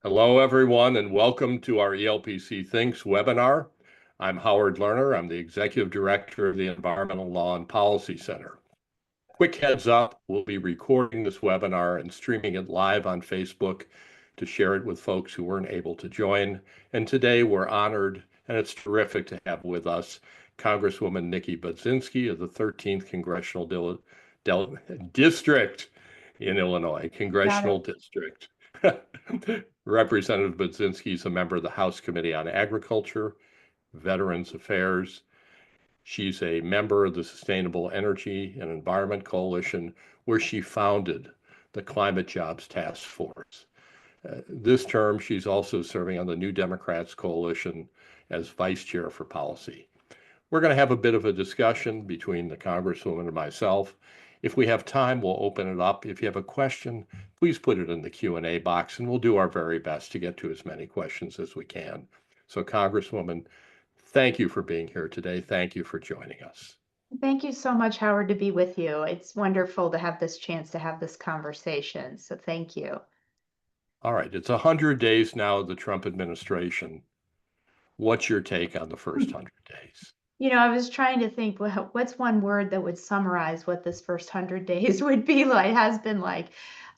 Hello, everyone, and welcome to our ELPC Thinks webinar. I'm Howard Lerner. I'm the Executive Director of the Environmental Law and Policy Center. Quick heads up, we'll be recording this webinar and streaming it live on Facebook to share it with folks who weren't able to join. And today we're honored, and it's terrific to have with us Congresswoman Nikki Budzinski of the 13th Congressional District in Illinois, Congressional District. Representative Budzinski is a member of the House Committee on Agriculture, Veterans Affairs. She's a member of the Sustainable Energy and Environment Coalition, where she founded the Climate Jobs Task Force. This term, she's also serving on the New Democrats Coalition as Vice Chair for Policy. We're going to have a bit of a discussion between the Congresswoman and myself. If we have time, we'll open it up. If you have a question, please put it in the Q&A box, and we'll do our very best to get to as many questions as we can. So, Congresswoman, thank you for being here today. Thank you for joining us. Thank you so much, Howard, to be with you. It's wonderful to have this chance to have this conversation. So thank you. All right. It's 100 days now of the Trump administration. What's your take on the first 100 days? You know, I was trying to think, well, what's one word that would summarize what this first 100 days would be like, has been like.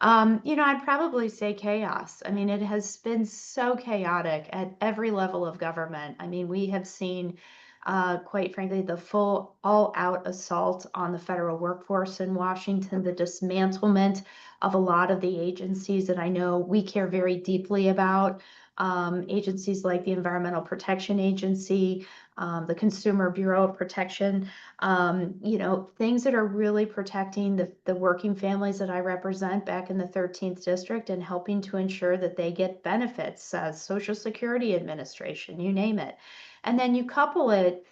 I'd probably say chaos. I mean, it has been so chaotic at every level of government. I mean, we have seen, quite frankly, the full all-out assault on the federal workforce in Washington, the dismantlement of a lot of the agencies that I know we care very deeply about. Agencies like the Environmental Protection Agency, the Consumer Bureau of Protection, things that are really protecting the working families that I represent back in the 13th District and helping to ensure that they get benefits, Social Security Administration, you name it. And then you couple it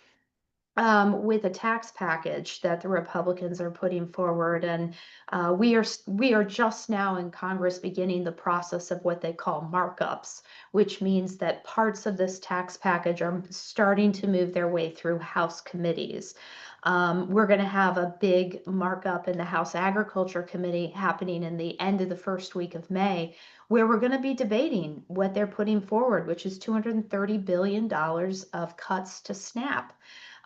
with a tax package that the Republicans are putting forward, and we are just now in Congress beginning the process of what they call markups, which means that parts of this tax package are starting to move their way through House committees. We're going to have a big markup in the House Agriculture Committee happening in the end of the first week of May, where we're going to be debating what they're putting forward, which is $230 billion of cuts to SNAP.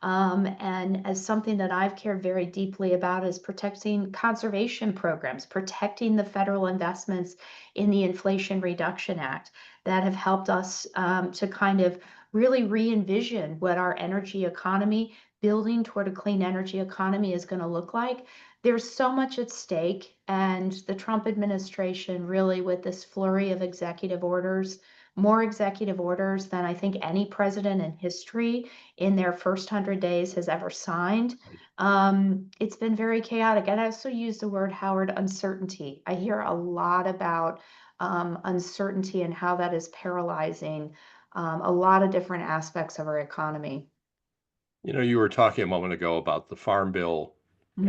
And as something that I've cared very deeply about is protecting conservation programs, protecting the federal investments in the Inflation Reduction Act that have helped us to kind of really re-envision what our energy economy, building toward a clean energy economy, is going to look like. There's so much at stake, and the Trump administration really, with this flurry of executive orders, more executive orders than I think any president in history in their first 100 days has ever signed. It's been very chaotic. And I also use the word, Howard, uncertainty. I hear a lot about uncertainty and how that is paralyzing a lot of different aspects of our economy. You know, you were talking a moment ago about the Farm Bill,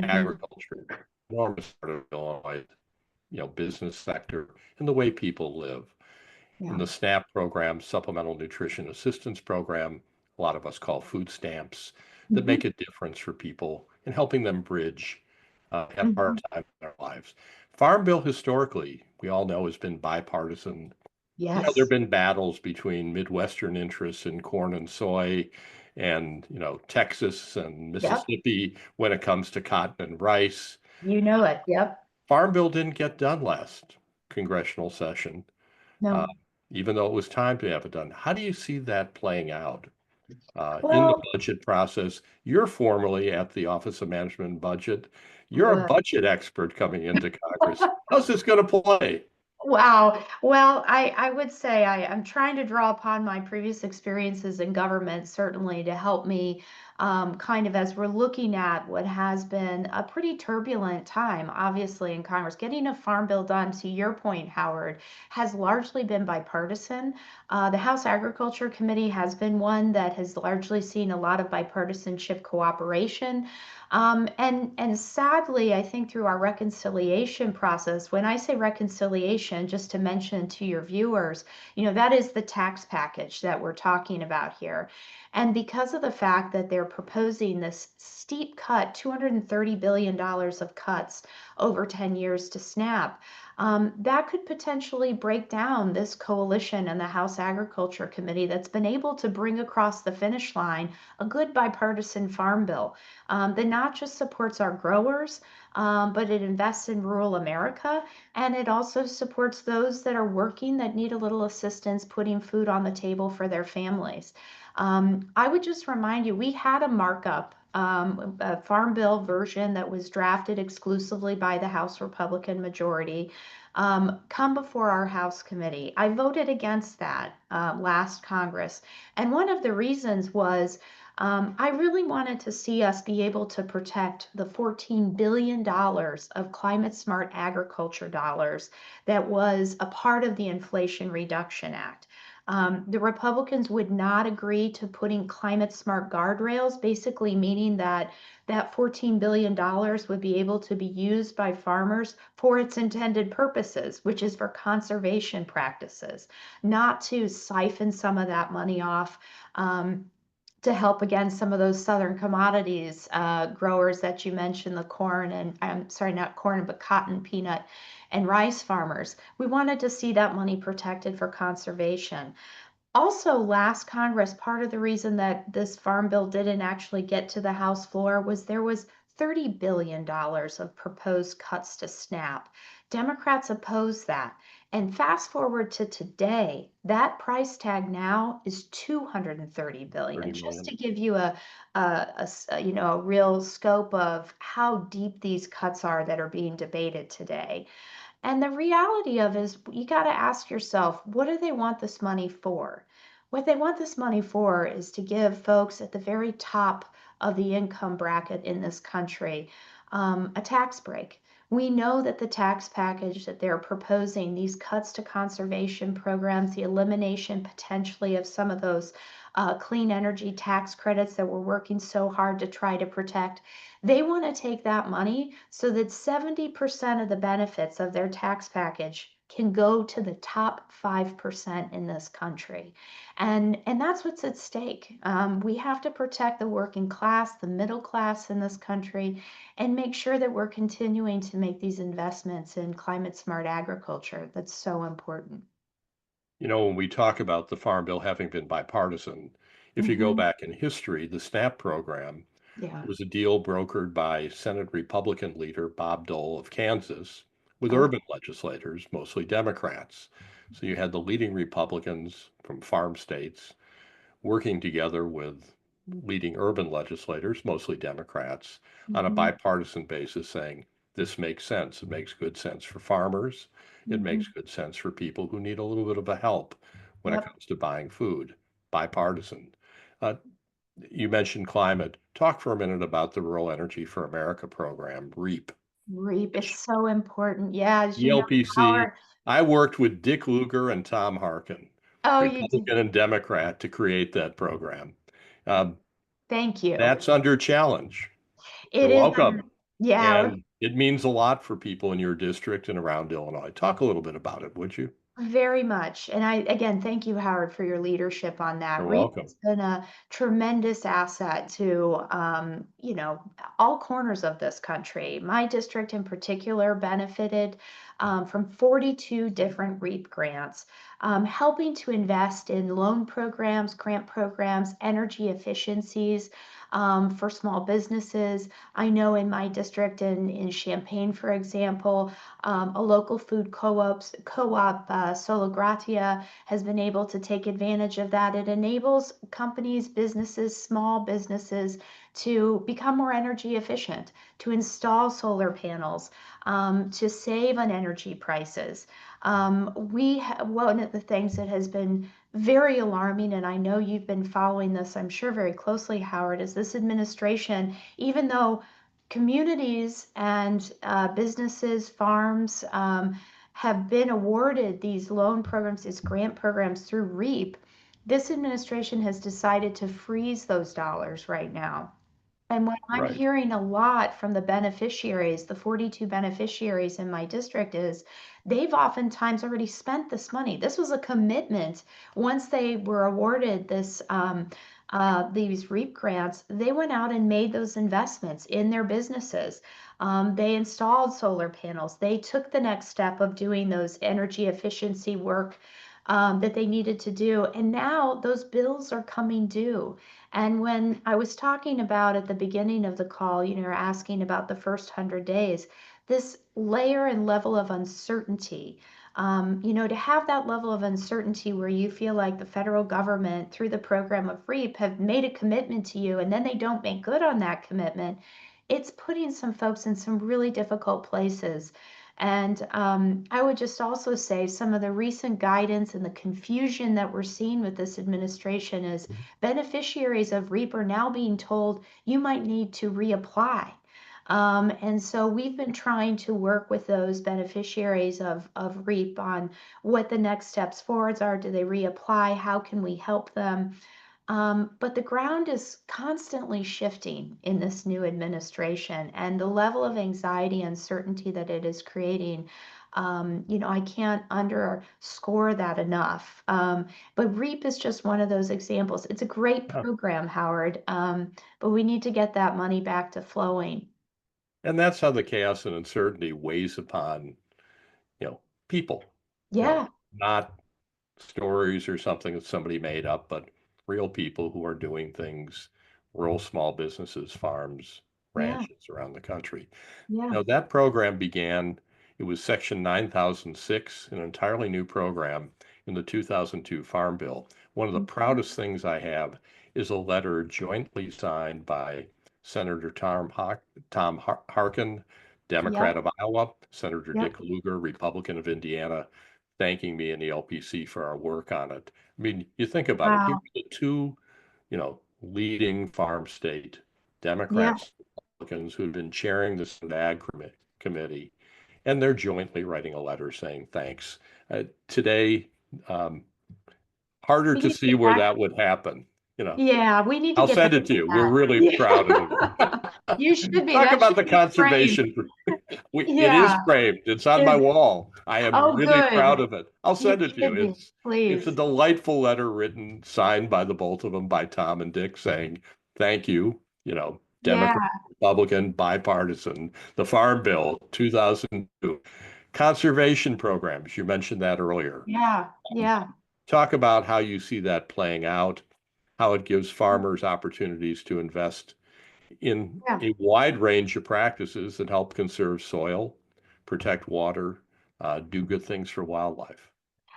agriculture, enormous part of Illinois, business sector, and the way people live. In the SNAP program, Supplemental Nutrition Assistance Program, a lot of us call food stamps, that make a difference for people in helping them bridge at hard times in their lives. Farm Bill, historically, we all know, has been bipartisan. Yes. There have been battles between Midwestern interests in corn and soy and, Texas and Mississippi when it comes to cotton and rice. You know it. Yep. Farm Bill didn't get done last congressional session. No. Even though it was time to have it done. How do you see that playing out in the Well, budget process? You're formerly at the Office of Management and Budget. You're a budget expert coming into Congress. How's this going to play? Wow. Well, I would say I'm trying to draw upon my previous experiences in government, certainly, to help me kind of as we're looking at what has been a pretty turbulent time, obviously, in Congress. Getting a farm bill done, to your point, Howard, has largely been bipartisan. The House Agriculture Committee has been one that has largely seen a lot of bipartisanship cooperation. And sadly, I think through our reconciliation process, when I say reconciliation, just to mention to your viewers, that is the tax package that we're talking about here. And because of the fact that they're proposing this steep cut, $230 billion of cuts over 10 years to SNAP, That could potentially break down this coalition and the House Agriculture Committee that's been able to bring across the finish line a good bipartisan farm bill that not just supports our growers, but it invests in rural America, and it also supports those that are working that need a little assistance putting food on the table for their families. I would just remind you, we had a markup, a farm bill version that was drafted exclusively by the House Republican majority, come before our House committee. I voted against that last Congress. And one of the reasons was I really wanted to see us be able to protect the $14 billion of climate smart agriculture dollars that was a part of the Inflation Reduction Act. The Republicans would not agree to putting climate smart guardrails, basically meaning that that $14 billion would be able to be used by farmers for its intended purposes, which is for conservation practices, not to siphon some of that money off. To help against some of those southern commodities growers that you mentioned, the corn and I'm sorry, not corn, but cotton, peanut, and rice farmers. We wanted to see that money protected for conservation. Also, last Congress, part of the reason that this farm bill didn't actually get to the House floor was there was $30 billion of proposed cuts to SNAP. Democrats opposed that. And fast forward to today, that price tag now is 230 30 billion, just million. to give you a real scope of how deep these cuts are that are being debated today. And the reality of it is you got to ask yourself, what do they want this money for? What they want this money for is to give folks at the very top of the income bracket in this country a tax break. We know that the tax package that they're proposing, these cuts to conservation programs, the elimination potentially of some of those clean energy tax credits that we're working so hard to try to protect, they want to take that money so that 70% of the benefits of their tax package can go to the top 5% in this country. And that's what's at stake. We have to protect the working class, the middle class in this country, and make sure that we're continuing to make these investments in climate smart agriculture. That's so important. You know, when we talk about the Farm Bill having been bipartisan, if you go Hmm. back in history, the SNAP program Yeah. was a deal brokered by Senate Republican leader Bob Dole of Kansas with Oh. urban legislators, mostly Democrats. So you had the leading Republicans from farm states working together with leading urban legislators, mostly Democrats, on a Hmm. bipartisan basis saying, this makes sense. It makes good sense for farmers. It Hmm. makes good sense for people who need a little bit of a help when it Yep. comes to buying food. Bipartisan. Uh, you mentioned climate. Talk for a minute about the Rural Energy for America program, REAP, Reap. It's which so important. Yeah, as you know, ELPC. Howard. I worked with Dick Lugar and Tom Harkin, Oh, you did. Republican and Democrat, to create that program. Um, Thank you. that's under challenge. It You're is welcome. yeah, And it means a lot for people in your district and around Illinois. Talk a little bit about it, would you? very much. And I, again, thank you, Howard, for your leadership on that. You're REAP welcome. has been a tremendous asset to, all corners of this country. My district in particular benefited from 42 different REAP grants, helping to invest in loan programs, grant programs, energy efficiencies for small businesses. I know in my district in Champaign, for example, a local food co-op, Solo Gratia, has been able to take advantage of that. It enables companies, businesses, small businesses to become more energy efficient, to install solar panels, to save on energy prices. One of the things that has been very alarming, and I know you've been following this, I'm sure, very closely, Howard, is this administration, even though communities and businesses, farms have been awarded these loan programs, these grant programs through REAP, this administration has decided to freeze those dollars right now. And what I'm Right. hearing a lot from the beneficiaries, the 42 beneficiaries in my district, is they've oftentimes already spent this money. This was a commitment once they were awarded this these REAP grants, they went out and made those investments in their businesses. They installed solar panels. They took the next step of doing those energy efficiency work that they needed to do. And now those bills are coming due. And when I was talking about at the beginning of the call, you're asking about the first 100 days, this layer and level of uncertainty. To have that level of uncertainty where you feel like the federal government, through the program of REAP, have made a commitment to you and then they don't make good on that commitment, it's putting some folks in some really difficult places. And I would just also say some of the recent guidance and the confusion that we're seeing with this administration is beneficiaries of REAP are now being told you might need to reapply. And so we've been trying to work with those beneficiaries of REAP on what the next steps forwards are. Do they reapply? How can we help them? But the ground is constantly shifting in this new administration, and the level of anxiety and uncertainty that it is creating, I can't underscore that enough. But REAP is just one of those examples. It's a great Yeah. program, Howard, but we need to get that money back to flowing. And that's how the chaos and uncertainty weighs upon, people, Yeah, not stories or something that somebody made up, but real people who are doing things, rural small businesses, farms, yeah, ranches around the country. yeah. That program began, it was Section 9006, an entirely new program in the 2002 Farm Bill. One of the Mhm. proudest things I have is a letter jointly signed by Senator Tom Harkin, Yep, Democrat of Iowa, Senator yep. Dick Lugar, Republican of Indiana, thanking me and the LPC for our work on it. I mean, you think about it, here Wow. are the two, leading farm state Yeah, Democrats, Republicans who've been chairing the Senate Ag Committee, and they're jointly writing a letter saying thanks. Today, um, harder we to need to see get where back. that would happen. Yeah, we need to I'll get back send it to to you. We're that. really proud of Yeah, it. you should be. Talk That about should the be framed. conservation. It is Yeah. framed. It's on my Is wall. I am oh, really proud good. of it. I'll You send it to you. should be. It's a Please. delightful letter written, signed by the both of them, by Tom and Dick, saying thank you. Democrat, Yeah, Republican, bipartisan. The Farm Bill 2002, conservation programs. You mentioned that earlier. yeah, yeah. Talk about how you see that playing out, how it gives farmers opportunities to invest in Yeah. a wide range of practices that help conserve soil, protect water, do good things for wildlife.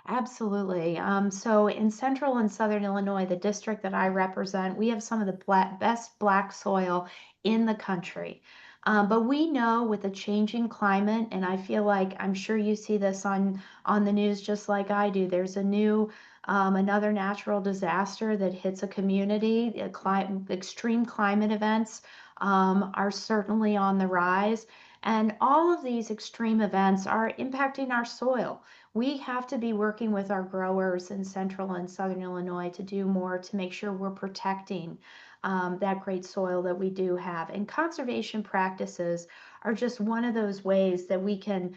Absolutely. So in central and southern Illinois, the district that I represent, we have some of the best black soil in the country. But we know with the changing climate, and I feel like I'm sure you see this on the news just like I do. There's another natural disaster that hits a community. Extreme climate events are certainly on the rise, and all of these extreme events are impacting our soil. We have to be working with our growers in central and southern Illinois to do more to make sure we're protecting that great soil that we do have. And conservation practices are just one of those ways that we can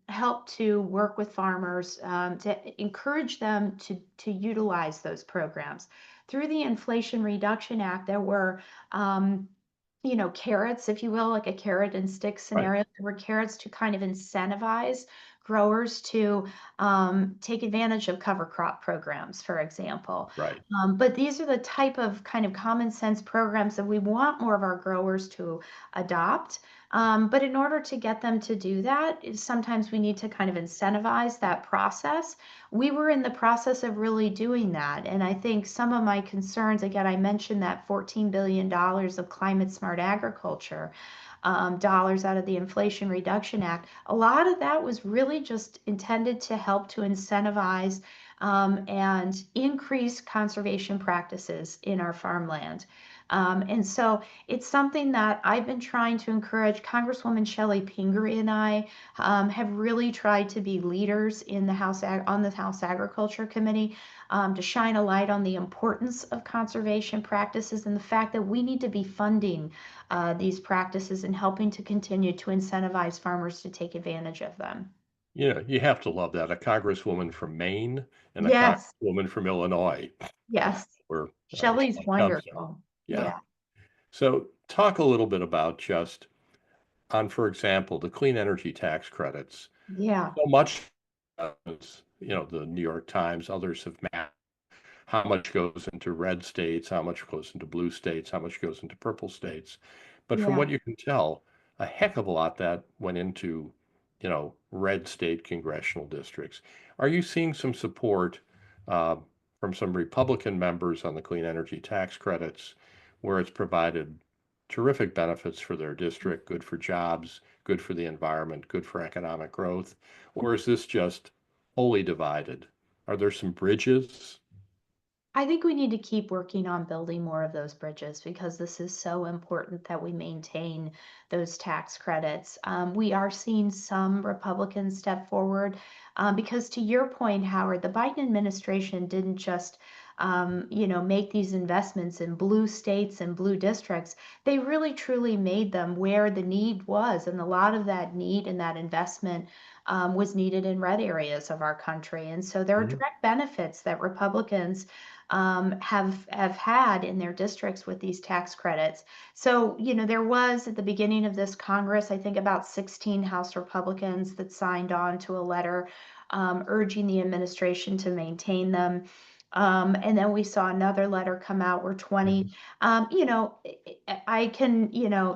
help to work with farmers to encourage them to utilize those programs. Through the Inflation Reduction Act, there were carrots, if you will, like a carrot and stick Right, scenario. There were carrots to kind of incentivize growers to take advantage of cover crop programs, for example. right. But these are the type of kind of common sense programs that we want more of our growers to adopt. But in order to get them to do that, sometimes we need to kind of incentivize that process. We were in the process of really doing that. And I think some of my concerns, again, I mentioned that $14 billion of climate smart agriculture dollars out of the Inflation Reduction Act. A lot of that was really just intended to help to incentivize and increase conservation practices in our farmland. And so it's something that I've been trying to encourage. Congresswoman Shelley Pingree and I have really tried to be leaders in the on the House Agriculture Committee to shine a light on the importance of conservation practices and the fact that we need to be funding these practices and helping to continue to incentivize farmers to take advantage of them. You have to love that. A congresswoman from Maine and a Yes. congresswoman from Illinois. Yes. where Shelley's Shelley comes from. wonderful. Yeah. Yeah. So talk a little bit about just on, for example, the clean energy tax credits. Yeah. So much, the New York Times, others have mapped how much goes into red states, how much goes into blue states, how much goes into purple states. But from Yeah. what you can tell, a heck of a lot that went into, red state congressional districts. Are you seeing some support uh, from some Republican members on the clean energy tax credits where it's provided terrific benefits for their district, good for jobs, good for the environment, good for economic growth? Or is this just wholly divided? Are there some bridges? I think we need to keep working on building more of those bridges because this is so important that we maintain those tax credits. We are seeing some Republicans step forward because, to your point, Howard, the Biden administration didn't just make these investments in blue states and blue districts. They really truly made them where the need was, and a lot of that need and that investment was needed in red areas of our country. And so there are Mhm. direct benefits that Republicans have had in their districts with these tax credits. So, there was at the beginning of this Congress, I think about 16 House Republicans that signed on to a letter urging the administration to maintain them. And then we saw another letter come out where 20, Mhm. I can,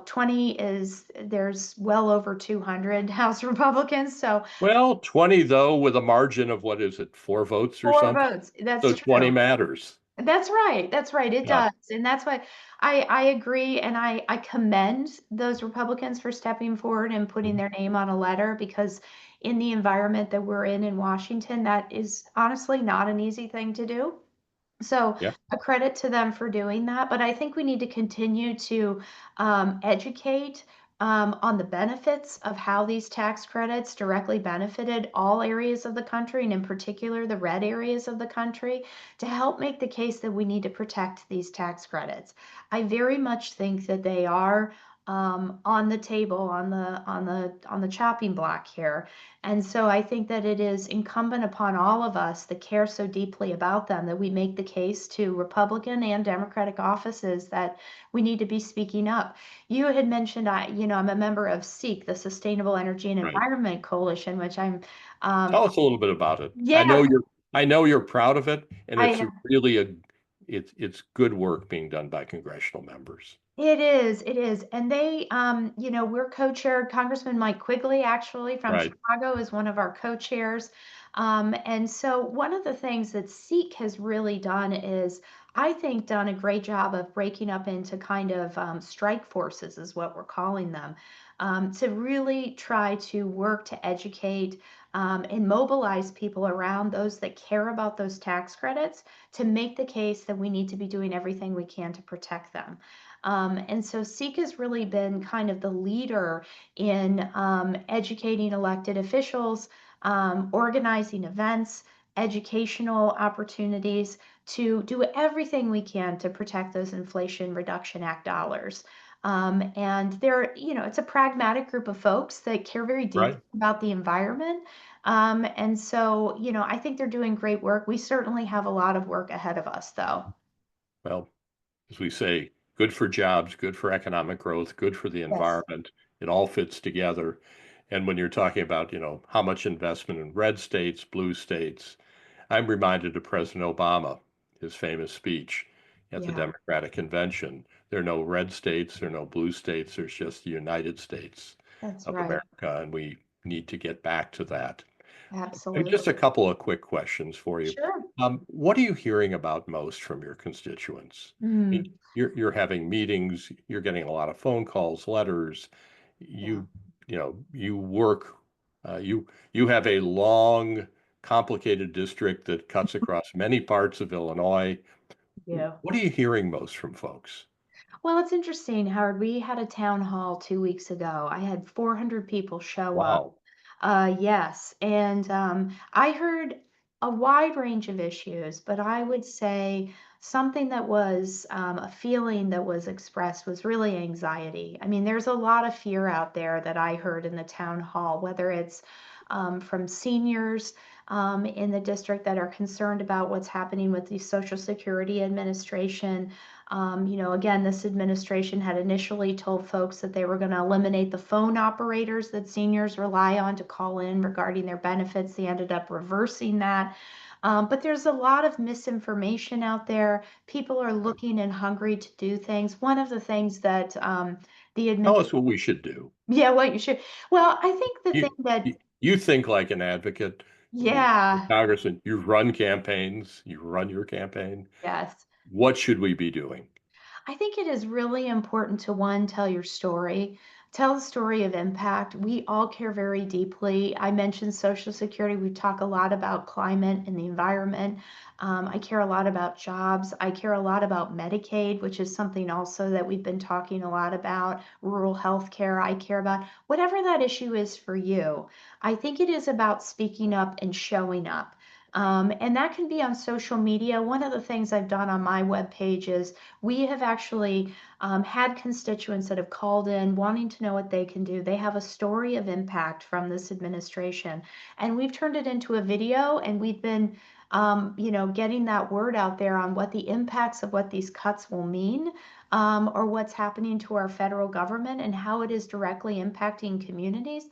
20 is, there's well over 200 House Republicans. So Well, 20 though, with a margin of what is it, 4 votes or four something? votes, that's So 20 true. matters. That's right. That's right. It Yeah. does. And that's why I agree. And I commend those Republicans for stepping forward and putting Mhm. their name on a letter because in the environment that we're in Washington, that is honestly not an easy thing to do. So Yeah. a credit to them for doing that. But I think we need to continue to educate on the benefits of how these tax credits directly benefited all areas of the country, and in particular the red areas of the country, to help make the case that we need to protect these tax credits. I very much think that they are on the table, on the chopping block here. And so I think that it is incumbent upon all of us that care so deeply about them that we make the case to Republican and Democratic offices that we need to be speaking up. You had mentioned I'm a member of SEEK, the Sustainable Energy and Right. Environment Coalition, which I'm um Tell us a little bit about it. I yeah, know you're proud of it, and it's I really it's good work being done by congressional members. it is. And they, we're co-chaired. Congressman Mike Quigley, actually from Right. Chicago, is one of our co-chairs. And so one of the things that SEEK has really done is, I think, done a great job of breaking up into kind of strike forces, is what we're calling them, to really try to work to educate and mobilize people around those that care about those tax credits to make the case that we need to be doing everything we can to protect them. And so SEEK has really been kind of the leader in educating elected officials, organizing events, educational opportunities to do everything we can to protect those Inflation Reduction Act dollars. And it's a pragmatic group of folks that care very deeply Right. about the environment. And so, I think they're doing great work. We certainly have a lot of work ahead of us, though. Well, as we say, good for jobs, good for economic growth, good for the Yes. environment. It all fits together. And when you're talking about, how much investment in red states, blue states, I'm reminded of President Obama, his famous speech at the Yeah, Democratic Convention. There are no red states, there are no blue states, there's just the United States that's of right. America, and we need to get back to that. And just a Absolutely. couple of quick questions for you. Sure. What are you hearing about most from your constituents? I mean, Mm, you're having meetings, you're getting a lot of phone calls, letters. yeah. You work, you have a long, complicated district that cuts across many parts of Illinois. Yeah. What are you hearing most from folks? Well, it's interesting, Howard. We had a town hall 2 weeks ago. I had 400 people show up. Wow. Yes. And I heard a wide range of issues, but I would say something that was a feeling that was expressed was really anxiety. I mean, there's a lot of fear out there that I heard in the town hall, whether it's from seniors in the district that are concerned about what's happening with the Social Security Administration. Again, this administration had initially told folks that they were going to eliminate the phone operators that seniors rely on to call in regarding their benefits. They ended up reversing that. But there's a lot of misinformation out there. People are looking and hungry to do things. One of the things that the Tell administration, us what we should do. yeah, what you should, well, I think the thing You, that, you think like an advocate, yeah, Congressman, you run campaigns, you run your campaign. yes. What should we be doing? I think it is really important to one, tell your story, tell the story of impact. We all care very deeply. I mentioned Social Security. We talk a lot about climate and the environment. I care a lot about jobs. I care a lot about Medicaid, which is something also that we've been talking a lot about, rural health care. I care about whatever that issue is for you. I think it is about speaking up and showing up. And that can be on social media. One of the things I've done on my webpage is we have actually had constituents that have called in wanting to know what they can do. They have a story of impact from this administration, and we've turned it into a video, and we've been, getting that word out there on what the impacts of what these cuts will mean, or what's happening to our federal government and how it is directly impacting communities.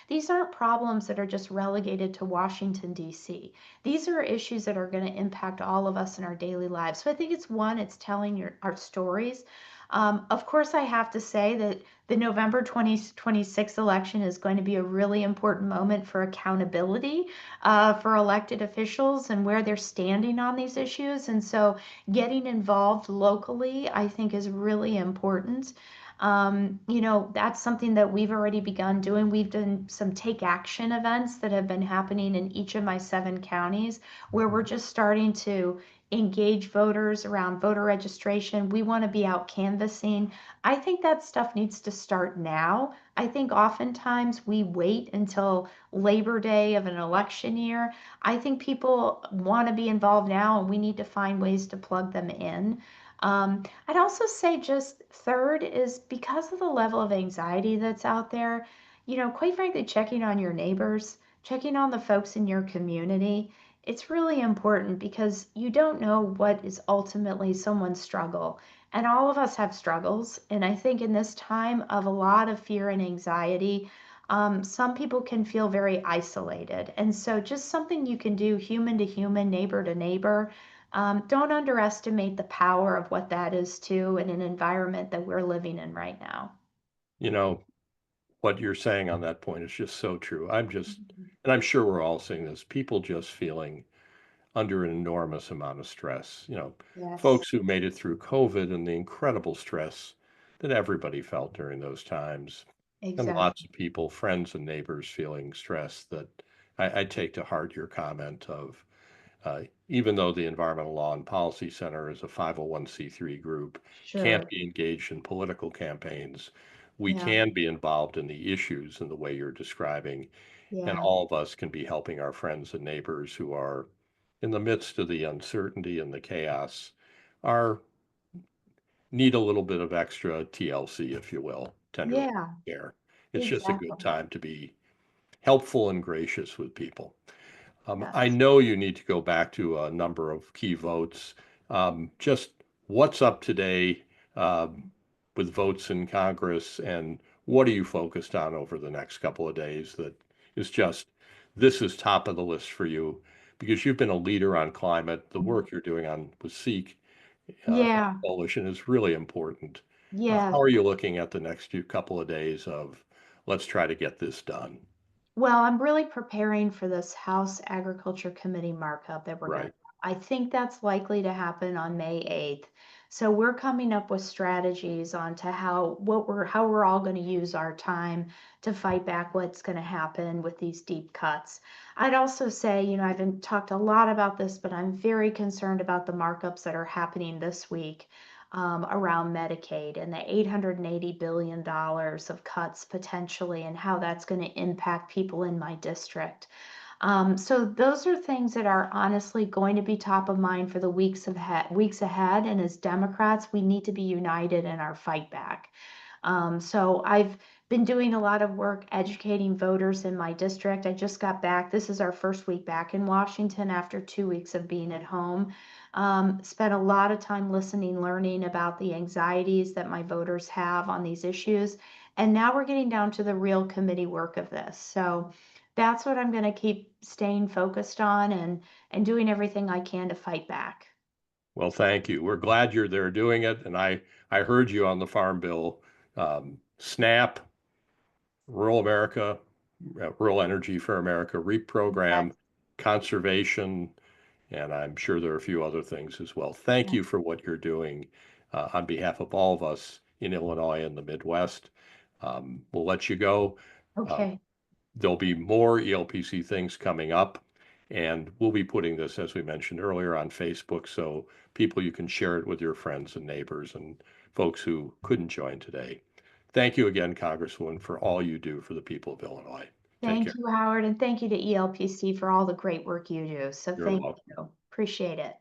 These aren't problems that are just relegated to Washington, D.C. These are issues that are going to impact all of us in our daily lives. So I think it's telling our stories. Of course, I have to say that the November 2026 election is going to be a really important moment for accountability for elected officials and where they're standing on these issues. And so getting involved locally, I think, is really important. That's something that we've already begun doing. We've done some take action events that have been happening in each of my 7 counties where we're just starting to engage voters around voter registration. We want to be out canvassing. I think that stuff needs to start now. I think oftentimes we wait until Labor Day of an election year. I think people want to be involved now, and we need to find ways to plug them in. I'd also say just third is because of the level of anxiety that's out there, quite frankly, checking on your neighbors, checking on the folks in your community. It's really important because you don't know what is ultimately someone's struggle. And all of us have struggles. And I think in this time of a lot of fear and anxiety, some people can feel very isolated. And so just something you can do human to human, neighbor to neighbor. Don't underestimate the power of what that is too in an environment that we're living in right now. You know, what you're saying on that point is just so true. Mhm. And I'm sure we're all seeing this, people just feeling under an enormous amount of stress. Yes, Folks who made it through COVID and the incredible stress that everybody felt during those times, and lots exactly. of people, friends and neighbors, feeling stress that I take to heart your comment of even though the Environmental Law and Policy Center is a 501c3 group, can't Sure. be engaged in political campaigns, we Yeah. can be involved in the issues in the way you're describing, and Yeah. all of us can be helping our friends and neighbors who are in the midst of the uncertainty and the chaos, are need a little bit of extra TLC, if you will, tender love Yeah. care. It's just a good Exactly. time to be helpful and gracious with people. I Yes. know you need to go back to a number of key votes. Just what's up today with votes in Congress, and what are you focused on over the next couple of days that is just, this is top of the list for you because you've been a leader on climate. The work you're doing on with Seek Yeah. Coalition is really important. Yes. How are you looking at the next few couple of days of let's try to get this done? Well, I'm really preparing for this House Agriculture Committee markup that we're going to. Right. I think that's likely to happen on May 8th. So we're coming up with strategies on to how we're all going to use our time to fight back what's going to happen with these deep cuts. I'd also say, I've been talked a lot about this, but I'm very concerned about the markups that are happening this week around Medicaid and the $880 billion of cuts potentially, and how that's going to impact people in my district. So those are things that are honestly going to be top of mind for the weeks ahead. And as Democrats, we need to be united in our fight back. So I've been doing a lot of work educating voters in my district. I just got back. This is our first week back in Washington after 2 weeks of being at home. Spent a lot of time listening, learning about the anxieties that my voters have on these issues. And now we're getting down to the real committee work of this. So that's what I'm going to keep staying focused on and doing everything I can to fight back. Well, thank you. We're glad you're there doing it. And I heard you on the Farm Bill, SNAP, Rural America, Rural Energy for America, REAP program, conservation, and I'm sure there are a few other things as well. Thank Yeah. you for what you're doing on behalf of all of us in Illinois and the Midwest. We'll let you go. Uh, Okay. there'll be more ELPC things coming up, and we'll be putting this, as we mentioned earlier, on Facebook, so people, you can share it with your friends and neighbors and folks who couldn't join today. Thank you again, Congresswoman, for all you do for the people of Illinois. Take care. Thank you, Howard, and thank you to ELPC for all the great work you do. So You're thank welcome. you. Appreciate it.